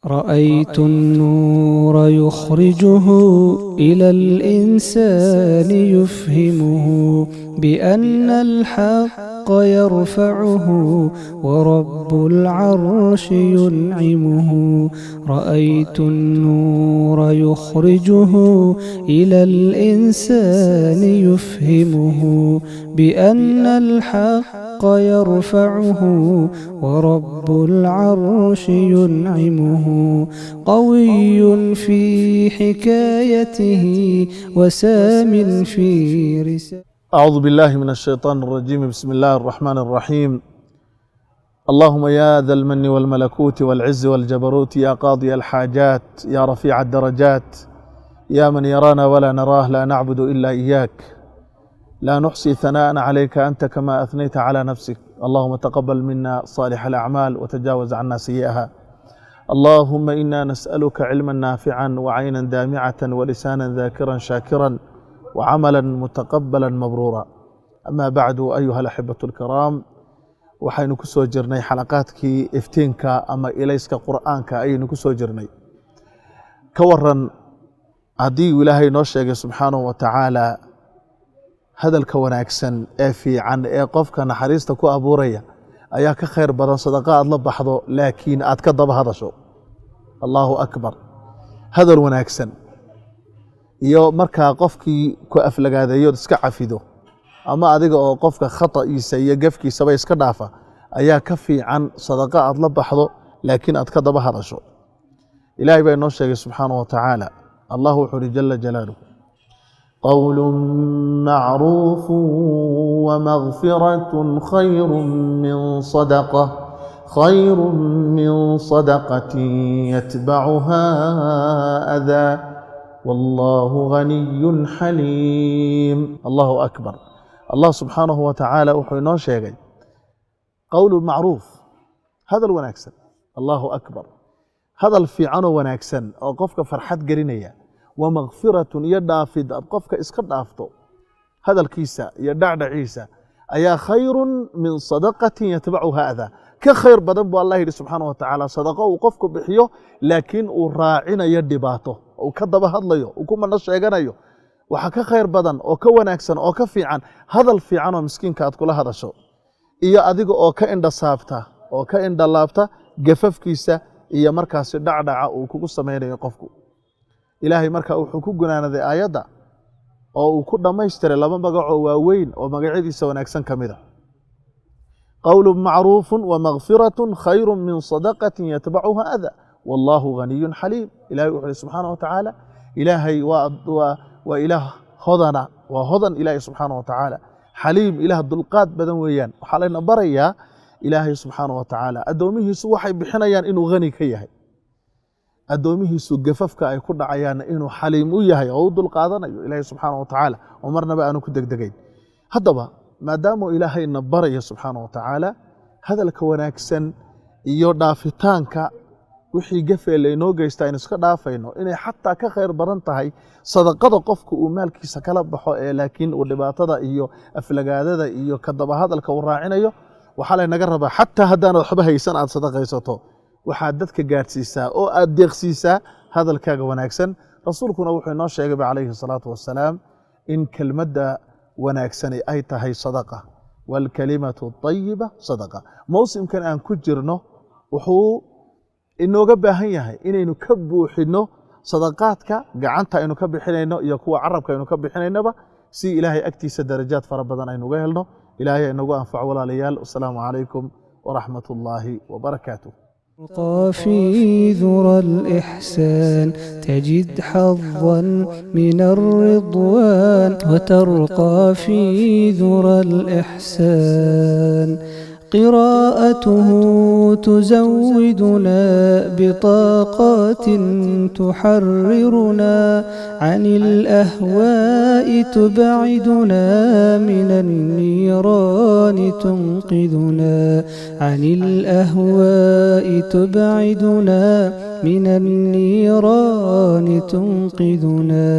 رأيت النور يخرجه إلى الإنسان يفهمه بأن الحق يرفعه ورب العرش ينعمه. رأيت النور يخرجه إلى الإنسان يفهمه بأن الحق يرفعه ورب العرش ينعمه. قوي في حكايته وسام في رسالته. أعوذ بالله من الشيطان الرجيم. بسم الله الرحمن الرحيم. اللهم يا ذا المن والملكوت والعز والجبروت، يا قاضي الحاجات، يا رفيع الدرجات، يا من يرانا ولا نراه، لا نعبد إلا إياك، لا نحصي ثناء عليك أنت كما أثنيت على نفسك. اللهم تقبل منا صالح الأعمال وتجاوز عنا سيئها. اللهم إنا نسألك علما نافعا وعينا دامعة ولسانا ذاكرا شاكرا وعملا متقبلا مبرورا. أما بعد، أيها الأحبة الكرام، waxaynu ku soo jirnay xalaqaadkii iftiinka ama ilayska qur'aanka ayaynu ku soo jirnay. ka waran haddii ilaahay noo sheegay subxaanahu wa tacaala hadalka wanaagsan ee fiican ee qofka naxariista ku abuuraya ayaa ka khayr badan sadaqa aad la baxdo laakiin aad ka daba hadasho. allahu akbar. hadal wanaagsan iyo markaa qofkii ku aflagaadeeyood iska cafido ama adiga oo qofka khata'iisa iyo gafkiisaba iska dhaafa ayaa ka fiican sadaqa aad la baxdo laakiin aad ka daba hadasho. ilaahay baa inoo sheegay subxaanahu wa tacaala. allah wuxuu uhi jala jalaaluhu qowlu macruufu wamagfiratun khayru min sadaqatin yatbacuhaa adaa wallaahu ganiyun xaliim. allahu akbar. allah subxaanahu wa tacaala wuxuu inoo sheegay qowlu macruuf, hadal wanaagsan. allahu akbar. hadal fiicanoo wanaagsan oo qofka farxad gelinaya. wamakfiratun iyo dhaafid aad qofka iska dhaafto hadalkiisa iyo dhacdhaciisa ayaa khayrun min sadaqatin yatbacuha adaa. ka khayr badan buu allah yidhi subxaanahu wa tacaala sadaqo uu qofku bixiyo laakiin uu raacinayo dhibaato, uu ka daba hadlayo, uu ku mano sheeganayo. waxaa ka khayr badan oo ka wanaagsan oo ka fiican hadal fiican oo miskiinka aad kula hadasho iyo adiga oo ka indhasaabta oo ka indhalaabta gafafkiisa iyo markaasi dhacdhaca uu kugu samaynayo qofku. ilaahay markaa wuxuu ku gunaanaday aayadda oo uu ku dhammaystiray laba magacoo waaweyn oo magacyadiisa wanaagsan ka mid a. qowlu macruufun wamagfiratun khayru min sadaqatin yatbacuha ada wallaahu ganiyun xaliim. ilahay wuxuu ihi subxaana wa tacaala, ilaahay waa ilaah hodana, waa hodan ilaahay subxaana wa tacaala. xaliim, ilaah dulqaad badan weeyaan. waxaa layna barayaa ilaahay subxaana wa tacaala addoomihiisu waxay bixinayaan inuu hani ka yahay, addoomihiisu gafafka ay ku dhacayaanna inuu xaliim u yahay oo u dulqaadanayo ilaahay subxaana wa tacaala oo marnaba aanu ku degdegayn. haddaba maadaamuu ilaahayna baraya subxaana wa tacaala hadalka wanaagsan iyo dhaafitaanka wixii gafee laynoo geysta aynu iska dhaafayno inay xataa ka khayr badan tahay sadaqada qofka uu maalkiisa kala baxo ee laakiin uu dhibaatada iyo aflagaadada iyo ka daba hadalka uu raacinayo, waxaa laynaga rabaa xataa haddaanad waxba haysan aad sadaqaysato waxaad dadka gaadhsiisaa oo aad deeqsiisaa hadalkaaga wanaagsan. rasuulkuna wuxuu inoo sheegayba calayhi salaatu wasalaam in kelmadda wanaagsani ay tahay sadaqa, waalkalimatu ayiba sadaqa. mawsimkan aan ku jirno wuxuu inooga baahan yahay inaynu ka buuxinno sadaqaadka gacanta aynu ka bixinayno iyo kuwa carabka aynu ka bixinaynaba si ilaahay agtiisa darajaad fara badan aynuga helno. ilaahay inagu anfaco walaalayaal. wasalaamu calaykum waraxmat ullaahi wabarakaatuh. ترقى في ذرى الإحسان تجد حظا من الرضوان، وترقى في ذرى الإحسان قراءته تزودنا بطاقات تحررنا عن الأهواء، تبعدنا من النيران تنقذنا عن الأهواء، تبعدنا من النيران تنقذنا.